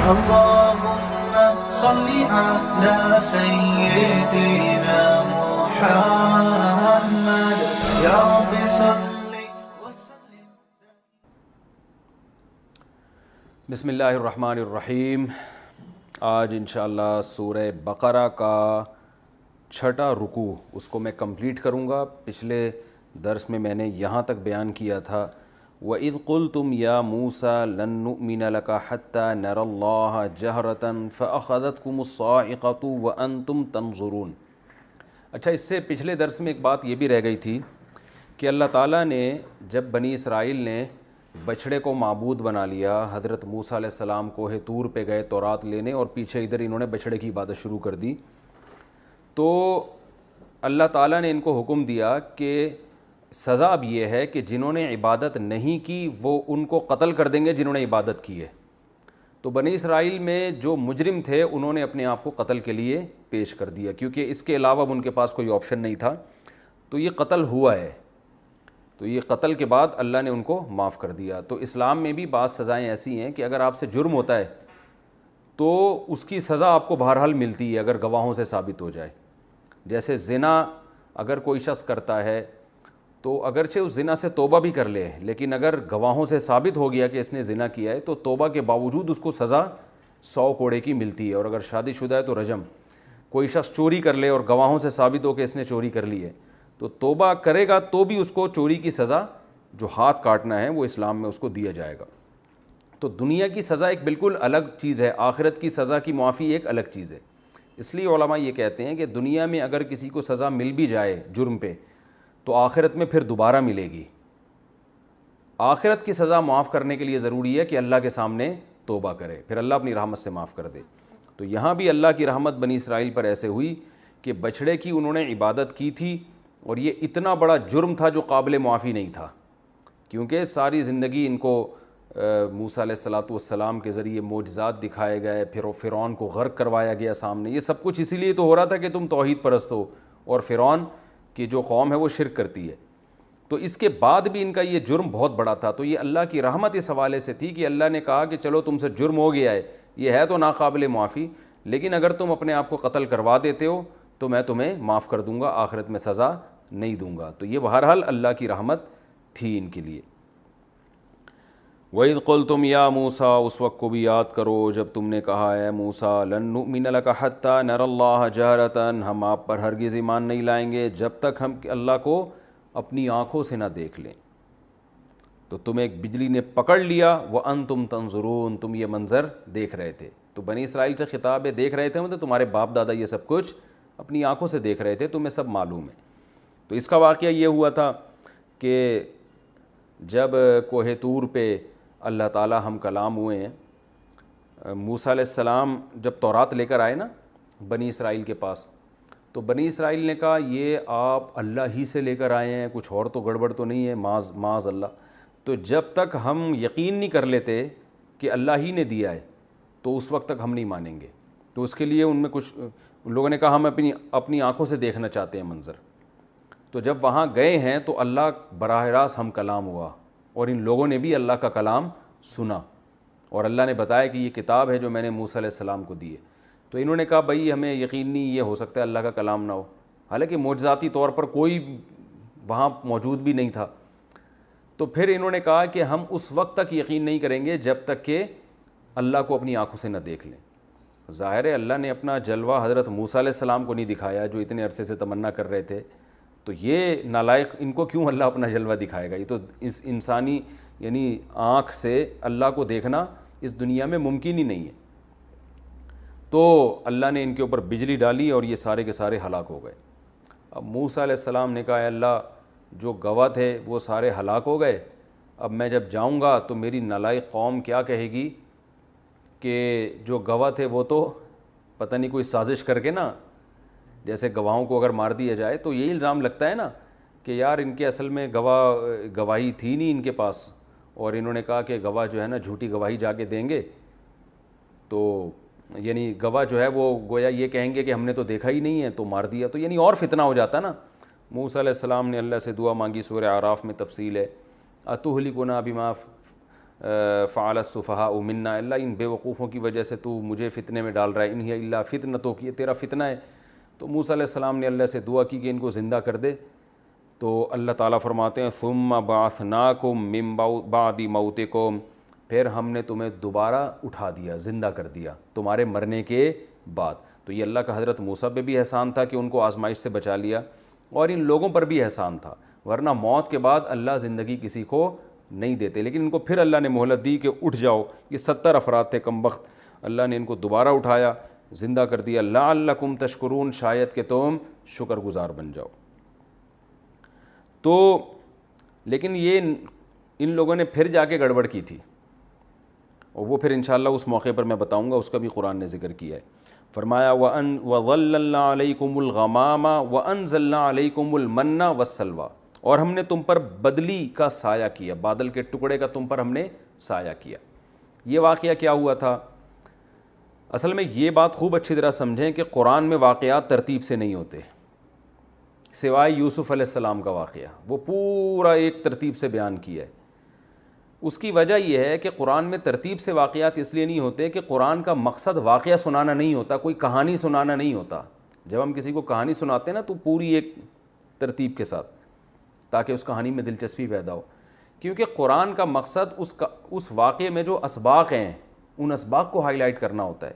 اللهم صل على سيدنا محمد يا رب صل وسلم. بسم اللہ الرحمن الرحیم. آج انشاءاللہ سورہ بقرہ کا چھٹا رکوع اس کو میں کمپلیٹ کروں گا. پچھلے درس میں نے یہاں تک بیان کیا تھا وَإِذْ قُلْتُمْ يَا مُوسَى لَن نُؤْمِنَ لَكَ حَتَّى نَرَى اللَّهَ جَهْرَةً فَأَخَذَتْكُمُ الصَّاعِقَةُ وَأَنْتُمْ تَنظُرُونَ. اچھا، اس سے پچھلے درس میں ایک بات یہ بھی رہ گئی تھی کہ اللہ تعالیٰ نے جب بنی اسرائیل نے بچھڑے کو معبود بنا لیا، حضرت موسیٰ علیہ السلام کوہ طور پہ گئے تورات لینے اور پیچھے ادھر انہوں نے بچھڑے کی عبادت شروع کر دی، تو اللہ تعالیٰ نے ان کو حکم دیا کہ سزا اب یہ ہے کہ جنہوں نے عبادت نہیں کی وہ ان کو قتل کر دیں گے جنہوں نے عبادت کی ہے. تو بنی اسرائیل میں جو مجرم تھے انہوں نے اپنے آپ کو قتل کے لیے پیش کر دیا، کیونکہ اس کے علاوہ اب ان کے پاس کوئی آپشن نہیں تھا. تو یہ قتل ہوا ہے، تو یہ قتل کے بعد اللہ نے ان کو معاف کر دیا. تو اسلام میں بھی بعض سزائیں ایسی ہیں کہ اگر آپ سے جرم ہوتا ہے تو اس کی سزا آپ کو بہرحال ملتی ہے اگر گواہوں سے ثابت ہو جائے. جیسے زنا اگر کوئی شخص کرتا ہے تو اگرچہ اس زنا سے توبہ بھی کر لے، لیکن اگر گواہوں سے ثابت ہو گیا کہ اس نے زنا کیا ہے تو توبہ کے باوجود اس کو سزا 100 کوڑے کی ملتی ہے. اور اگر شادی شدہ ہے تو رجم. کوئی شخص چوری کر لے اور گواہوں سے ثابت ہو کہ اس نے چوری کر لی ہے تو توبہ کرے گا تو بھی اس کو چوری کی سزا جو ہاتھ کاٹنا ہے وہ اسلام میں اس کو دیا جائے گا. تو دنیا کی سزا ایک بالکل الگ چیز ہے، آخرت کی سزا کی معافی ایک الگ چیز ہے. اس لیے علماء یہ کہتے ہیں کہ دنیا میں اگر کسی کو سزا مل بھی جائے جرم پہ تو آخرت میں پھر دوبارہ ملے گی. آخرت کی سزا معاف کرنے کے لیے ضروری ہے کہ اللہ کے سامنے توبہ کرے، پھر اللہ اپنی رحمت سے معاف کر دے. تو یہاں بھی اللہ کی رحمت بنی اسرائیل پر ایسے ہوئی کہ بچھڑے کی انہوں نے عبادت کی تھی اور یہ اتنا بڑا جرم تھا جو قابل معافی نہیں تھا، کیونکہ ساری زندگی ان کو موسیٰ علیہ السلام کے ذریعے معجزات دکھائے گئے، پھر فرعون کو غرق کروایا گیا سامنے. یہ سب کچھ اسی لیے تو ہو رہا تھا کہ تم توحید پرست ہو اور فرعون کی جو قوم ہے وہ شرک کرتی ہے. تو اس کے بعد بھی ان کا یہ جرم بہت بڑا تھا. تو یہ اللہ کی رحمت اس حوالے سے تھی کہ اللہ نے کہا کہ چلو تم سے جرم ہو گیا ہے، یہ ہے تو ناقابل معافی، لیکن اگر تم اپنے آپ کو قتل کروا دیتے ہو تو میں تمہیں معاف کر دوں گا، آخرت میں سزا نہیں دوں گا. تو یہ بہرحال اللہ کی رحمت تھی ان کے لیے. وَإِذْ قُلْتُمْ يَا مُوسَىٰ، اس وقت کو بھی یاد کرو جب تم نے کہا اے موسیٰ لَن نُؤْمِنَ لَكَ حَتَّىٰ نَرَى اللَّهَ جَهْرَةً، ہم آپ پر ہرگز ایمان نہیں لائیں گے جب تک ہم اللہ کو اپنی آنکھوں سے نہ دیکھ لیں. تو تمہیں ایک بجلی نے پکڑ لیا وَأَنْتُمْ تَنظُرُونَ، تم یہ منظر دیکھ رہے تھے. تو بنی اسرائیل سے خطاب ہے، دیکھ رہے تھے مطلب تمہارے باپ دادا یہ سب کچھ اپنی آنکھوں سے دیکھ رہے تھے، تمہیں سب معلوم ہے. تو اس کا واقعہ یہ ہوا تھا کہ جب کوہ طور پہ اللہ تعالیٰ ہم کلام ہوئے ہیں، موسیٰ علیہ السلام جب تورات لے کر آئے نا بنی اسرائیل کے پاس، تو بنی اسرائیل نے کہا یہ آپ اللہ ہی سے لے کر آئے ہیں، کچھ اور تو گڑبڑ تو نہیں ہے، معاذ اللہ. تو جب تک ہم یقین نہیں کر لیتے کہ اللہ ہی نے دیا ہے تو اس وقت تک ہم نہیں مانیں گے. تو اس کے لیے ان میں کچھ ان لوگوں نے کہا ہم اپنی آنکھوں سے دیکھنا چاہتے ہیں منظر. تو جب وہاں گئے ہیں تو اللہ براہ راست ہم کلام ہوا اور ان لوگوں نے بھی اللہ کا کلام سنا اور اللہ نے بتایا کہ یہ کتاب ہے جو میں نے موسیٰ علیہ السلام کو دی ہے. تو انہوں نے کہا بھائی ہمیں یقین نہیں، یہ ہو سکتا ہے اللہ کا کلام نہ ہو، حالانکہ معجزاتی طور پر کوئی وہاں موجود بھی نہیں تھا. تو پھر انہوں نے کہا کہ ہم اس وقت تک یقین نہیں کریں گے جب تک کہ اللہ کو اپنی آنکھوں سے نہ دیکھ لیں. ظاہر ہے اللہ نے اپنا جلوہ حضرت موسیٰ علیہ السلام کو نہیں دکھایا جو اتنے عرصے سے تمنا کر رہے تھے، تو یہ نالائق ان کو کیوں اللہ اپنا جلوہ دکھائے گا؟ یہ تو اس انسانی یعنی آنکھ سے اللہ کو دیکھنا اس دنیا میں ممکن ہی نہیں ہے. تو اللہ نے ان کے اوپر بجلی ڈالی اور یہ سارے کے سارے ہلاک ہو گئے. اب موسیٰ علیہ السلام نے کہا اے اللہ جو گواہ تھے وہ سارے ہلاک ہو گئے، اب میں جب جاؤں گا تو میری نالائق قوم کیا کہے گی کہ جو گواہ تھے وہ تو پتہ نہیں کوئی سازش کر کے نا، جیسے گواہوں کو اگر مار دیا جائے تو یہی الزام لگتا ہے نا کہ یار ان کے اصل میں گواہی تھی نہیں ان کے پاس، اور انہوں نے کہا کہ گواہ جو ہے نا جھوٹی گواہی جا کے دیں گے، تو یعنی گواہ جو ہے وہ گویا یہ کہیں گے کہ ہم نے تو دیکھا ہی نہیں ہے تو مار دیا، تو یعنی اور فتنہ ہو جاتا نا. موسیٰ علیہ السلام نے اللہ سے دعا مانگی، سورہ اعراف میں تفصیل ہے، اتہلکنا بما فعل السفہاء منا، اللہ ان بے وقوفوں کی وجہ سے تو مجھے فتنے میں ڈال رہا ہے، ان ہی الا فتنتوں کی، تیرا فتنہ ہے۔ تو موسیٰ علیہ السلام نے اللہ سے دعا کی کہ ان کو زندہ کر دے، تو اللہ تعالیٰ فرماتے ہیں ثم بعثناکم من بعد موتکم، پھر ہم نے تمہیں دوبارہ اٹھا دیا، زندہ کر دیا تمہارے مرنے کے بعد۔ تو یہ اللہ کا حضرت موسیٰ پہ بھی احسان تھا کہ ان کو آزمائش سے بچا لیا، اور ان لوگوں پر بھی احسان تھا، ورنہ موت کے بعد اللہ زندگی کسی کو نہیں دیتے، لیکن ان کو پھر اللہ نے مہلت دی کہ اٹھ جاؤ۔ یہ 70 افراد تھے کم وقت، اللہ نے ان کو دوبارہ اٹھایا، زندہ کر دیا، لعلکم تشکرون، شاید کہ تم شکر گزار بن جاؤ۔ تو لیکن یہ ان لوگوں نے پھر جا کے گڑبڑ کی تھی، اور وہ پھر انشاءاللہ اس موقع پر میں بتاؤں گا، اس کا بھی قرآن نے ذکر کیا ہے۔ فرمایا وَظَلَّلْنَا عَلَيْكُمُ الْغَمَامَ وَأَنزَلْنَا عَلَيْكُمُ الْمَنَّ وَالسَّلْوَىٰ، اور ہم نے تم پر بدلی کا سایہ کیا، بادل کے ٹکڑے کا تم پر ہم نے سایہ کیا۔ یہ واقعہ کیا ہوا تھا؟ اصل میں یہ بات خوب اچھی طرح سمجھیں کہ قرآن میں واقعات ترتیب سے نہیں ہوتے، سوائے یوسف علیہ السلام کا واقعہ، وہ پورا ایک ترتیب سے بیان کیا ہے۔ اس کی وجہ یہ ہے کہ قرآن میں ترتیب سے واقعات اس لیے نہیں ہوتے کہ قرآن کا مقصد واقعہ سنانا نہیں ہوتا، کوئی کہانی سنانا نہیں ہوتا۔ جب ہم کسی کو کہانی سناتے ہیں نا تو پوری ایک ترتیب کے ساتھ، تاکہ اس کہانی میں دلچسپی پیدا ہو، کیونکہ قرآن کا مقصد اس واقعے میں جو اسباق ہیں ان اسباق کو ہائی لائٹ کرنا ہوتا ہے۔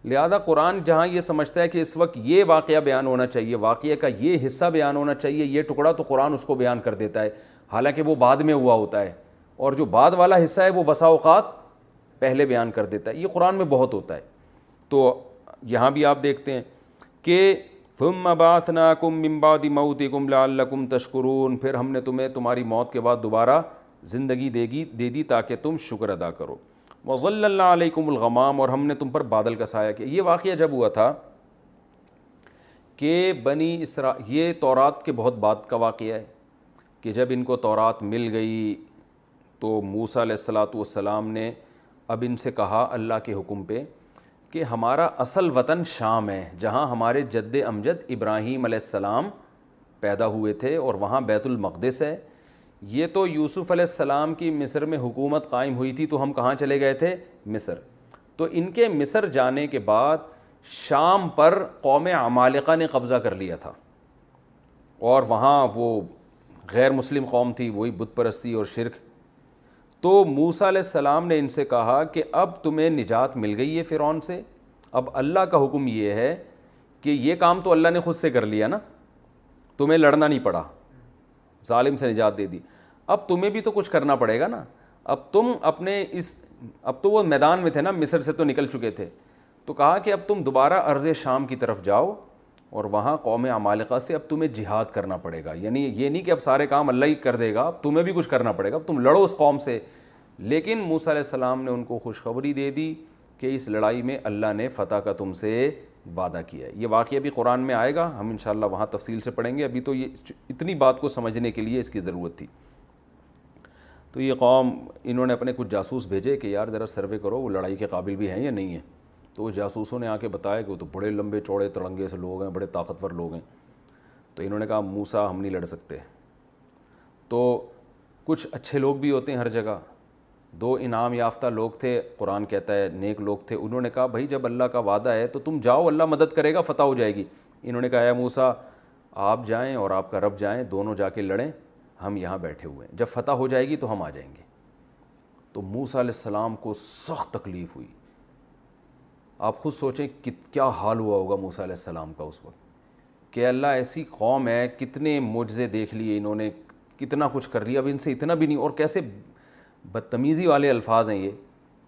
لہذا قرآن جہاں یہ سمجھتا ہے کہ اس وقت یہ واقعہ بیان ہونا چاہیے، واقعے کا یہ حصہ بیان ہونا چاہیے، یہ ٹکڑا، تو قرآن اس کو بیان کر دیتا ہے، حالانکہ وہ بعد میں ہوا ہوتا ہے، اور جو بعد والا حصہ ہے وہ بسا اوقات پہلے بیان کر دیتا ہے۔ یہ قرآن میں بہت ہوتا ہے۔ تو یہاں بھی آپ دیکھتے ہیں کہ ثم بعثناکم من بعد موتکم لعلکم تشکرون، پھر ہم نے تمہیں تمہاری موت کے بعد دوبارہ زندگی دے دی تاکہ تم شکر ادا کرو۔ وَظَلَّلْنَا عَلَيْكُمُ الْغَمَامَ، اور ہم نے تم پر بادل کا سایہ کیا۔ یہ واقعہ جب ہوا تھا کہ یہ تورات کے بہت بعد کا واقعہ ہے، کہ جب ان کو تورات مل گئی تو موسیٰ علیہ السلام نے اب ان سے کہا اللہ کے حکم پہ کہ ہمارا اصل وطن شام ہے، جہاں ہمارے جد امجد ابراہیم علیہ السلام پیدا ہوئے تھے، اور وہاں بیت المقدس ہے۔ یہ تو یوسف علیہ السلام کی مصر میں حکومت قائم ہوئی تھی، تو ہم کہاں چلے گئے تھے؟ مصر۔ تو ان کے مصر جانے کے بعد شام پر قوم عمالقہ نے قبضہ کر لیا تھا، اور وہاں وہ غیر مسلم قوم تھی، وہی بت پرستی اور شرک۔ تو موسیٰ علیہ السلام نے ان سے کہا کہ اب تمہیں نجات مل گئی ہے فرعون سے، اب اللہ کا حکم یہ ہے کہ یہ کام تو اللہ نے خود سے کر لیا نا، تمہیں لڑنا نہیں پڑا، ظالم سے نجات دے دی، اب تمہیں بھی تو کچھ کرنا پڑے گا نا۔ اب تم اب تو وہ میدان میں تھے نا، مصر سے تو نکل چکے تھے، تو کہا کہ اب تم دوبارہ ارض شام کی طرف جاؤ، اور وہاں قوم عمالقہ سے اب تمہیں جہاد کرنا پڑے گا، یعنی یہ نہیں کہ اب سارے کام اللہ ہی کر دے گا، اب تمہیں بھی کچھ کرنا پڑے گا، اب تم لڑو اس قوم سے۔ لیکن موسیٰ علیہ السلام نے ان کو خوشخبری دے دی کہ اس لڑائی میں اللہ نے فتح کا تم سے وعدہ کیا ہے۔ یہ واقعہ بھی قرآن میں آئے گا، ہم انشاءاللہ وہاں تفصیل سے پڑھیں گے، ابھی تو یہ اتنی بات کو سمجھنے کے لیے اس کی ضرورت تھی۔ تو یہ قوم، انہوں نے اپنے کچھ جاسوس بھیجے کہ یار ذرا سروے کرو وہ لڑائی کے قابل بھی ہیں یا نہیں ہیں، تو وہ جاسوسوں نے آ کے بتایا کہ وہ تو بڑے لمبے چوڑے تڑنگے سے لوگ ہیں، بڑے طاقتور لوگ ہیں۔ تو انہوں نے کہا موسیٰ ہم نہیں لڑ سکتے۔ تو کچھ اچھے لوگ بھی ہوتے ہیں ہر جگہ، 2 انعام یافتہ لوگ تھے، قرآن کہتا ہے نیک لوگ تھے، انہوں نے کہا بھائی جب اللہ کا وعدہ ہے تو تم جاؤ، اللہ مدد کرے گا، فتح ہو جائے گی۔ انہوں نے کہا اے موسیٰ آپ جائیں اور آپ کا رب جائیں، دونوں جا کے لڑیں، ہم یہاں بیٹھے ہوئے ہیں، جب فتح ہو جائے گی تو ہم آ جائیں گے۔ تو موسیٰ علیہ السلام کو سخت تکلیف ہوئی۔ آپ خود سوچیں کہ کیا حال ہوا ہوگا موسیٰ علیہ السلام کا اس وقت، کہ اللہ ایسی قوم ہے، کتنے معجزے دیکھ لیے انہوں نے، کتنا کچھ کر لیا، اب ان سے اتنا بھی نہیں، اور کیسے بدتمیزی والے الفاظ ہیں یہ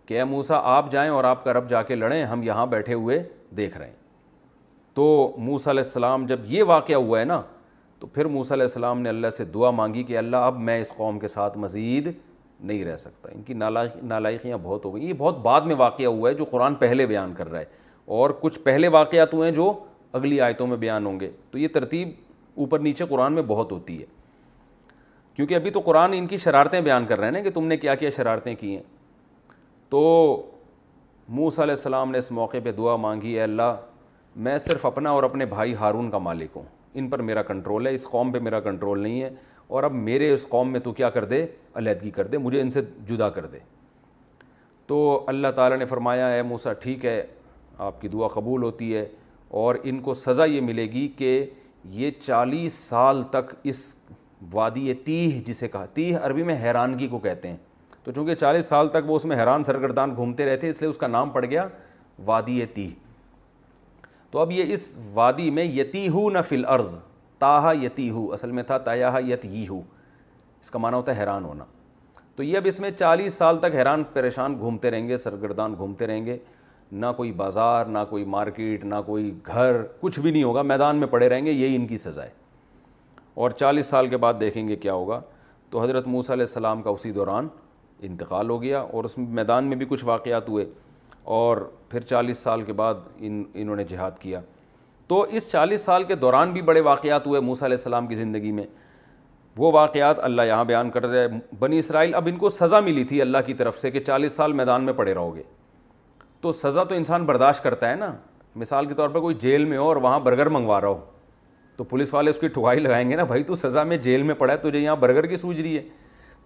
کہ اے موسیٰ آپ جائیں اور آپ کا رب جا کے لڑیں، ہم یہاں بیٹھے ہوئے دیکھ رہے ہیں۔ تو موسیٰ علیہ السلام جب یہ واقعہ ہوا ہے نا، تو پھر موسیٰ علیہ السلام نے اللہ سے دعا مانگی کہ اللہ اب میں اس قوم کے ساتھ مزید نہیں رہ سکتا، ان کی نالائقیاں بہت ہو گئی۔ یہ بہت بعد میں واقعہ ہوا ہے جو قرآن پہلے بیان کر رہا ہے، اور کچھ پہلے واقعات ہوئے ہیں جو اگلی آیتوں میں بیان ہوں گے۔ تو یہ ترتیب اوپر نیچے قرآن میں بہت ہوتی ہے، کیونکہ ابھی تو قرآن ان کی شرارتیں بیان کر رہے ہیں نا کہ تم نے کیا کیا شرارتیں کی ہیں۔ تو موسیٰ علیہ السلام نے اس موقع پہ دعا مانگی، اے اللہ میں صرف اپنا اور اپنے بھائی ہارون کا مالک ہوں، ان پر میرا کنٹرول ہے، اس قوم پہ میرا کنٹرول نہیں ہے، اور اب میرے اس قوم میں تو کیا کر دے، علیحدگی کر دے، مجھے ان سے جدا کر دے۔ تو اللہ تعالیٰ نے فرمایا اے موسیٰ ٹھیک ہے آپ کی دعا قبول ہوتی ہے، اور ان کو سزا یہ ملے گی کہ یہ 40 سال تک اس وادی تیہ، جسے کہا تیہ عربی میں حیرانگی کو کہتے ہیں، تو چونکہ 40 سال تک وہ اس میں حیران سرگردان گھومتے رہتے اس لیے اس کا نام پڑ گیا وادی تیہ۔ تو اب یہ اس وادی میں یتیہون فی الارض، تاہا یتیہو اصل میں تھا تایاہا یتیہو، اس کا معنی ہوتا ہے حیران ہونا۔ تو یہ اب اس میں 40 سال تک حیران پریشان گھومتے رہیں گے، سرگردان گھومتے رہیں گے، نہ کوئی بازار، نہ کوئی مارکیٹ، نہ کوئی گھر، کچھ بھی نہیں ہوگا، میدان میں پڑے رہیں گے، یہی ان کی سزا ہے۔ اور 40 سال کے بعد دیکھیں گے کیا ہوگا۔ تو حضرت موسیٰ علیہ السلام کا اسی دوران انتقال ہو گیا، اور اس میدان میں بھی کچھ واقعات ہوئے، اور پھر 40 سال کے بعد انہوں نے جہاد کیا۔ تو اس 40 سال کے دوران بھی بڑے واقعات ہوئے موسیٰ علیہ السلام کی زندگی میں، وہ واقعات اللہ یہاں بیان کر رہے ہیں۔ بنی اسرائیل، اب ان کو سزا ملی تھی اللہ کی طرف سے کہ 40 سال میدان میں پڑے رہو گے، تو سزا تو انسان برداشت کرتا ہے نا۔ مثال کے طور پر کوئی جیل میں ہو اور وہاں برگر منگوا رہا ہو، تو پولیس والے اس کی ٹھکائی لگائیں گے نا، بھائی تو سزا میں جیل میں پڑا ہے، تجھے یہاں برگر کی سوج رہی ہے۔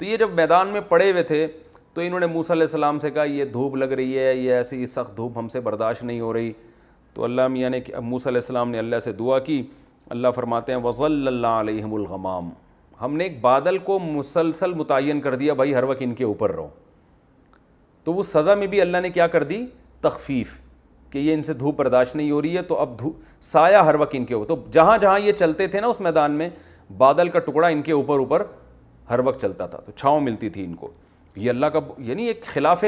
تو یہ جب میدان میں پڑے ہوئے تھے تو انہوں نے موسیٰ علیہ السلام سے کہا یہ دھوپ لگ رہی ہے، یہ ایسی سخت دھوپ ہم سے برداشت نہیں ہو رہی۔ تو اللہ میاں نے موسیٰ علیہ السلام نے اللہ سے دعا کی، اللہ فرماتے ہیں وَظَلَّلْنَا عَلَيْهِمُ الْغَمَامَ، ہم نے ایک بادل کو مسلسل متعین کر دیا، بھائی ہر وقت ان کے اوپر رہو۔ تو وہ سزا میں بھی اللہ نے کیا کر دی؟ تخفیف، کہ یہ ان سے دھوپ برداشت نہیں ہو رہی ہے تو اب سایہ ہر وقت ان کے اوپر، تو جہاں جہاں یہ چلتے تھے نا اس میدان میں، بادل کا ٹکڑا ان کے اوپر ہر وقت چلتا تھا، تو چھاؤں ملتی تھی ان کو۔ یہ اللہ کا یعنی ایک خلاف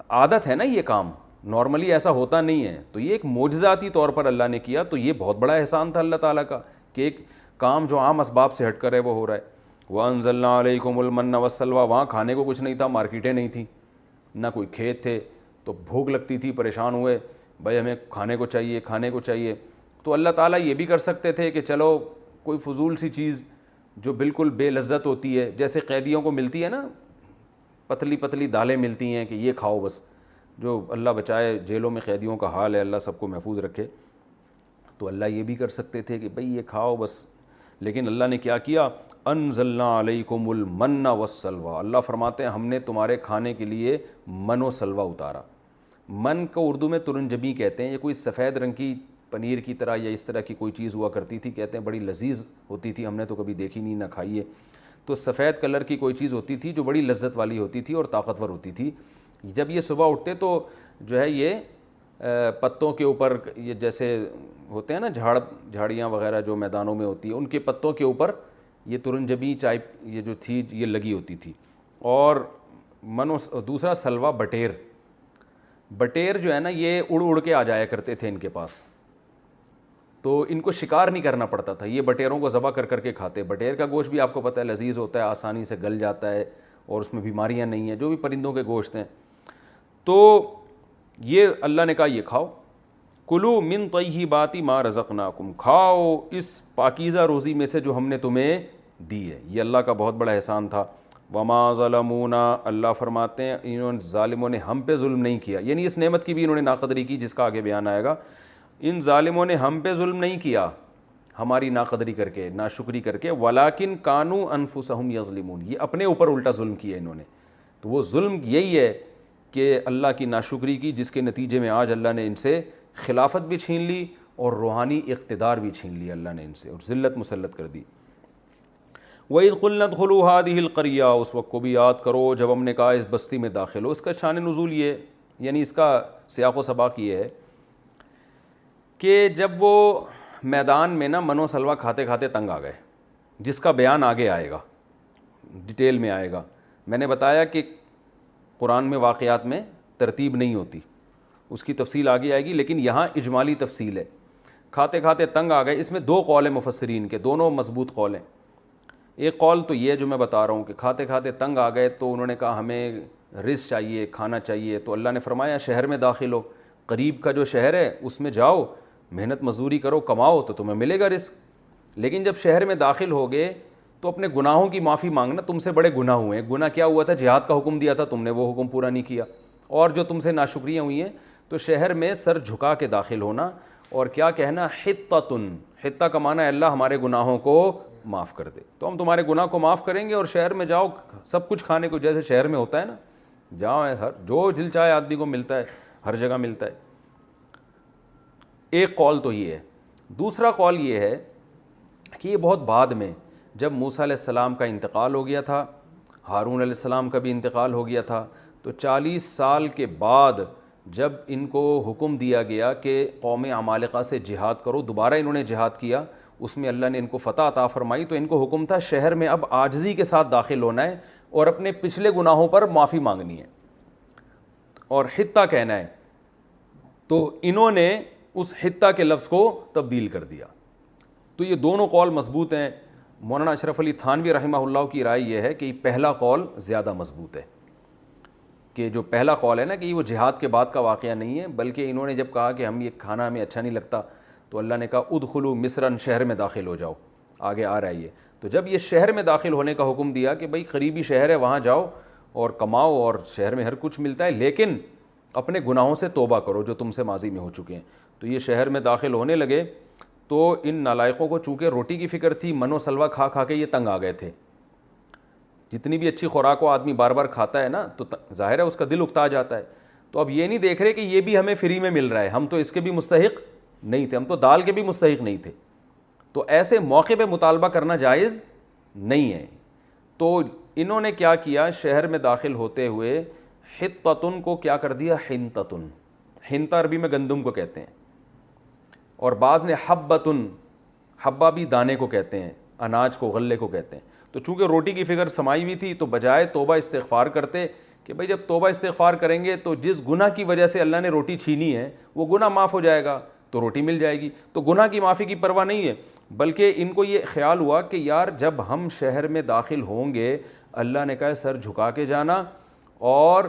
عادت ہے نا یہ کام، نارملی ایسا ہوتا نہیں ہے، تو یہ ایک معجزاتی طور پر اللہ نے کیا، تو یہ بہت بڑا احسان تھا اللہ تعالیٰ کا کہ ایک کام جو عام اسباب سے ہٹ کر ہے وہ ہو رہا ہے۔ وَأَنزَلْنَا عَلَيْكُمُ الْمَنَّ وَالسَّلْوَىٰ، وہاں کھانے کو کچھ نہیں تھا، مارکیٹیں نہیں تھیں، نہ کوئی کھیت تھے، تو بھوک لگتی تھی، پریشان ہوئے، بھائی ہمیں کھانے کو چاہیے، کھانے کو چاہیے۔ تو اللہ تعالیٰ یہ بھی کر سکتے تھے کہ چلو کوئی فضول سی چیز جو بالکل بے لذت ہوتی ہے، جیسے قیدیوں کو ملتی ہے نا پتلی پتلی دالیں ملتی ہیں کہ یہ کھاؤ بس، جو اللہ بچائے جیلوں میں قیدیوں کا حال ہے، اللہ سب کو محفوظ رکھے۔ تو اللہ یہ بھی کر سکتے تھے کہ بھئی یہ کھاؤ بس، لیکن اللہ نے کیا کیا؟ انزلنا علیکم المن والسلویٰ، اللہ فرماتے ہیں ہم نے تمہارے کھانے کے لیے من و سلوہ اتارا۔ من کو اردو میں ترنجبی کہتے ہیں، یہ کوئی سفید رنگ کی پنیر کی طرح یا اس طرح کی کوئی چیز ہوا کرتی تھی، کہتے ہیں بڑی لذیذ ہوتی تھی، ہم نے تو کبھی دیکھی نہیں، نہ کھائی ہے۔ تو سفید کلر کی کوئی چیز ہوتی تھی جو بڑی لذت والی ہوتی تھی اور طاقتور ہوتی تھی۔ جب یہ صبح اٹھتے تو جو ہے یہ پتوں کے اوپر، یہ جیسے ہوتے ہیں نا جھاڑیاں وغیرہ جو میدانوں میں ہوتی ہیں، ان کے پتوں کے اوپر یہ ترنجبی چائے یہ جو تھی یہ لگی ہوتی تھی۔ اور دوسرا سلوہ بٹیر، بٹیر جو ہے نا یہ اڑ اڑ کے آ جایا کرتے تھے ان کے پاس، تو ان کو شکار نہیں کرنا پڑتا تھا، یہ بٹیروں کو ذبح کر کر کے کھاتے۔ بٹیر کا گوشت بھی آپ کو پتہ ہے لذیذ ہوتا ہے، آسانی سے گل جاتا ہے اور اس میں بیماریاں نہیں ہیں، جو بھی پرندوں کے گوشت ہیں۔ تو یہ اللہ نے کہا یہ کھاؤ، کلوا من طیبات ما رزقناکم، کھاؤ اس پاکیزہ روزی میں سے جو ہم نے تمہیں دی ہے۔ یہ اللہ کا بہت بڑا احسان تھا۔ وما ظلمونا، اللہ فرماتے ہیں انہوں ظالموں نے ہم پہ ظلم نہیں کیا، یعنی اس نعمت کی بھی انہوں نے ناقدری کی جس کا آگے بیان آئے گا۔ ان ظالموں نے ہم پہ ظلم نہیں کیا ہماری ناقدری کر کے، ناشکری کر کے، ولیکن کانوا انفسہم یظلمون، یہ اپنے اوپر الٹا ظلم کیا انہوں نے۔ تو وہ ظلم یہی ہے کہ اللہ کی ناشکری کی، جس کے نتیجے میں آج اللہ نے ان سے خلافت بھی چھین لی اور روحانی اقتدار بھی چھین لیا اللہ نے ان سے، اور ذلت مسلط کر دی۔ وَإِذْ قُلْنَا ادْخُلُوا هَٰذِهِ الْقَرْيَةَ، اس وقت کو بھی یاد کرو جب ہم نے کہا اس بستی میں داخل ہو۔ اس کا شان نزول یہ، یعنی اس کا سیاق و سباق یہ ہے کہ جب وہ میدان میں نا من و سلوہ کھاتے کھاتے تنگ آ گئے، جس کا بیان آگے آئے گا، ڈیٹیل میں آئے گا۔ میں نے بتایا کہ قرآن میں واقعات میں ترتیب نہیں ہوتی، اس کی تفصیل آگے آئے گی، لیکن یہاں اجمالی تفصیل ہے۔ کھاتے کھاتے تنگ آ گئے، اس میں دو قول ہیں مفسرین کے، دونوں مضبوط قول ہیں۔ ایک قول تو یہ جو میں بتا رہا ہوں کہ کھاتے کھاتے تنگ آ گئے تو انہوں نے کہا ہمیں رزق چاہیے، کھانا چاہیے، تو اللہ نے فرمایا شہر میں داخل ہو، قریب کا جو شہر ہے اس میں جاؤ، محنت مزدوری کرو، کماؤ تو تمہیں ملے گا رزق۔ لیکن جب شہر میں داخل ہو گئے تو اپنے گناہوں کی معافی مانگنا، تم سے بڑے گناہ ہوئے ہیں۔ گناہ کیا ہوا تھا؟ جہاد کا حکم دیا تھا تم نے، وہ حکم پورا نہیں کیا، اور جو تم سے ناشکریاں ہوئی ہیں، تو شہر میں سر جھکا کے داخل ہونا اور کیا کہنا، حطۃ، حطہ کا معنی ہے اللہ ہمارے گناہوں کو معاف کر دے، تو ہم تمہارے گناہ کو معاف کریں گے، اور شہر میں جاؤ سب کچھ کھانے کو، جیسے شہر میں ہوتا ہے نا جہاں ہر جو دل چاہے آدمی کو ملتا ہے، ہر جگہ ملتا ہے. ایک قول تو یہ ہے. دوسرا قول یہ ہے کہ یہ بہت بعد میں، جب موسیٰ علیہ السلام کا انتقال ہو گیا تھا، ہارون علیہ السلام کا بھی انتقال ہو گیا تھا، تو 40 سال کے بعد جب ان کو حکم دیا گیا کہ قوم عمالقہ سے جہاد کرو، دوبارہ انہوں نے جہاد کیا، اس میں اللہ نے ان کو فتح عطا فرمائی، تو ان کو حکم تھا شہر میں اب عاجزی کے ساتھ داخل ہونا ہے اور اپنے پچھلے گناہوں پر معافی مانگنی ہے اور حتہ کہنا ہے. تو انہوں نے اس حتہ کے لفظ کو تبدیل کر دیا. تو یہ دونوں قول مضبوط ہیں. مولانا اشرف علی تھانوی رحمہ اللہ کی رائے یہ ہے کہ پہلا قول زیادہ مضبوط ہے، کہ جو پہلا قول ہے نا کہ وہ جہاد کے بعد کا واقعہ نہیں ہے، بلکہ انہوں نے جب کہا کہ ہم یہ کھانا ہمیں اچھا نہیں لگتا تو اللہ نے کہا ادخلوا مصرن، شہر میں داخل ہو جاؤ. آگے آ رہا ہے یہ. تو جب یہ شہر میں داخل ہونے کا حکم دیا کہ بھئی قریبی شہر ہے وہاں جاؤ اور کماؤ اور شہر میں ہر کچھ ملتا ہے، لیکن اپنے گناہوں سے توبہ کرو جو تم سے ماضی میں ہو چکے ہیں. تو یہ شہر میں داخل ہونے لگے تو ان نالائقوں کو چونکہ روٹی کی فکر تھی، من و سلوہ کھا کھا کے یہ تنگ آ گئے تھے. جتنی بھی اچھی خوراک کو آدمی بار بار کھاتا ہے نا تو ظاہر ہے اس کا دل اکتا جاتا ہے. تو اب یہ نہیں دیکھ رہے کہ یہ بھی ہمیں فری میں مل رہا ہے، ہم تو اس کے بھی مستحق نہیں تھے، ہم تو دال کے بھی مستحق نہیں تھے. تو ایسے موقع پہ مطالبہ کرنا جائز نہیں ہے. تو انہوں نے کیا کیا، شہر میں داخل ہوتے ہوئے حطتن کو کیا کر دیا، حنتتن. حنتا عربی میں گندم کو کہتے ہیں، اور بعض نے حبتن، حبہ بھی دانے کو کہتے ہیں، اناج کو، غلے کو کہتے ہیں. تو چونکہ روٹی کی فکر سمائی ہوئی تھی تو بجائے توبہ استغفار کرتے کہ بھئی جب توبہ استغفار کریں گے تو جس گناہ کی وجہ سے اللہ نے روٹی چھینی ہے وہ گناہ معاف ہو جائے گا تو روٹی مل جائے گی. تو گناہ کی معافی کی پرواہ نہیں ہے، بلکہ ان کو یہ خیال ہوا کہ یار جب ہم شہر میں داخل ہوں گے، اللہ نے کہا سر جھکا کے جانا اور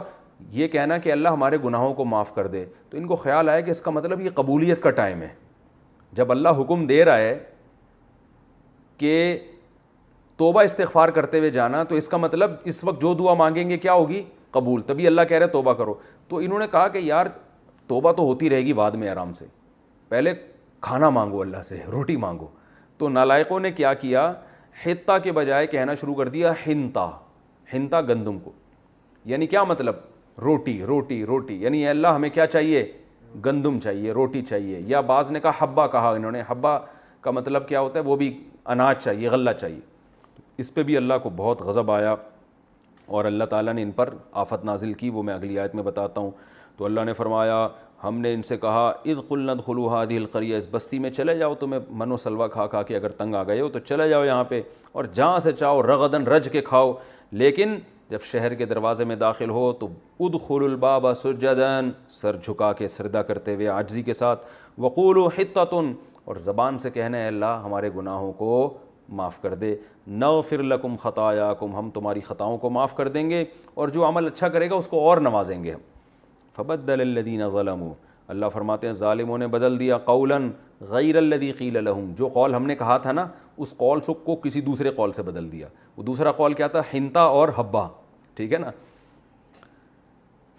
یہ کہنا کہ اللہ ہمارے گناہوں کو معاف کر دے. تو ان کو خیال آیا کہ اس کا مطلب یہ قبولیت کا ٹائم ہے. جب اللہ حکم دے رہا ہے کہ توبہ استغفار کرتے ہوئے جانا تو اس کا مطلب اس وقت جو دعا مانگیں گے کیا ہوگی، قبول. تبھی اللہ کہہ رہے توبہ کرو. تو انہوں نے کہا کہ یار توبہ تو ہوتی رہے گی بعد میں آرام سے، پہلے کھانا مانگو اللہ سے، روٹی مانگو. تو نالائقوں نے کیا کیا، حتہ کے بجائے کہنا شروع کر دیا حنتا. حنتا گندم کو، یعنی کیا مطلب، روٹی روٹی روٹی، یعنی اے اللہ ہمیں کیا چاہیے، گندم چاہیے، روٹی چاہیے. یا بعض نے کہا حبہ کہا انہوں نے. حبہ کا مطلب کیا ہوتا ہے، وہ بھی اناج چاہیے، غلہ چاہیے. اس پہ بھی اللہ کو بہت غضب آیا اور اللہ تعالیٰ نے ان پر آفت نازل کی، وہ میں اگلی آیت میں بتاتا ہوں. تو اللہ نے فرمایا، ہم نے ان سے کہا اذ قلنا ادخلوا هذه القرية، اس بستی میں چلے جاؤ، تمہیں من و سلوہ کھا کھا کے اگر تنگ آ گئے ہو تو چلے جاؤ یہاں پہ اور جہاں سے چاہو رغدن رج کے کھاؤ، لیکن جب شہر کے دروازے میں داخل ہو تو ادخلوا الباب سجداً، سر جھکا کے سجدہ کرتے ہوئے عاجزی کے ساتھ، وقولوا حطۃ، اور زبان سے کہنا ہے اللہ ہمارے گناہوں کو معاف کر دے، نغفر لکم خطایاکم، ہم تمہاری خطاؤں کو معاف کر دیں گے اور جو عمل اچھا کرے گا اس کو اور نوازیں گے ہم. فبدل الذین ظلموا، اللہ فرماتے ہیں ظالموں نے بدل دیا، قولا غیر الذی قیل لہم، جو قول ہم نے کہا تھا نا اس قول کو کسی دوسرے قول سے بدل دیا. وہ دوسرا قول کیا تھا، حنتا اور حبہ، ٹھیک ہے نا.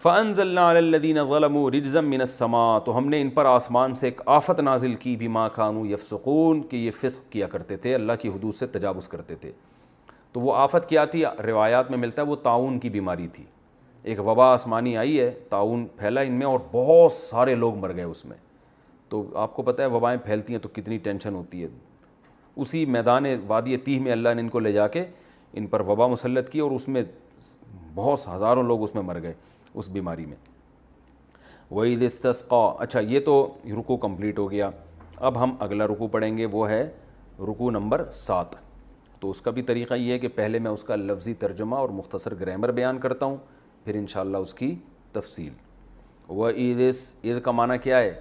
فَأَنزَلْنَا عَلَى الَّذِينَ ظَلَمُوا رِجْزًا مِّنَ السَّمَاءِ، تو ہم نے ان پر آسمان سے ایک آفت نازل کی، بِمَا كَانُوا يَفْسُقُونَ، کہ یہ فسق کیا کرتے تھے، اللہ کی حدود سے تجاوز کرتے تھے. تو وہ آفت کیا تھی، روایات میں ملتا ہے وہ طاعون کی بیماری تھی. ایک وبا آسمانی آئی ہے، طاعون پھیلا ان میں اور بہت سارے لوگ مر گئے اس میں. تو آپ کو پتہ ہے وبائیں پھیلتی ہیں تو کتنی ٹینشن ہوتی ہے. اسی میدان وادی تیہ میں اللہ نے ان کو لے جا کے ان پر وبا مسلط کی اور اس میں بہت ہزاروں لوگ اس میں مر گئے اس بیماری میں. وَإِذِ اسْتَسْقَىٰ، اچھا یہ تو رکوع کمپلیٹ ہو گیا. اب ہم اگلا رکوع پڑھیں گے، وہ ہے رکوع نمبر 7. تو اس کا بھی طریقہ یہ ہے کہ پہلے میں اس کا لفظی ترجمہ اور مختصر گرامر بیان کرتا ہوں، پھر انشاءاللہ اس کی تفصیل. وَإِذِ، اِذ کا معنی کیا ہے،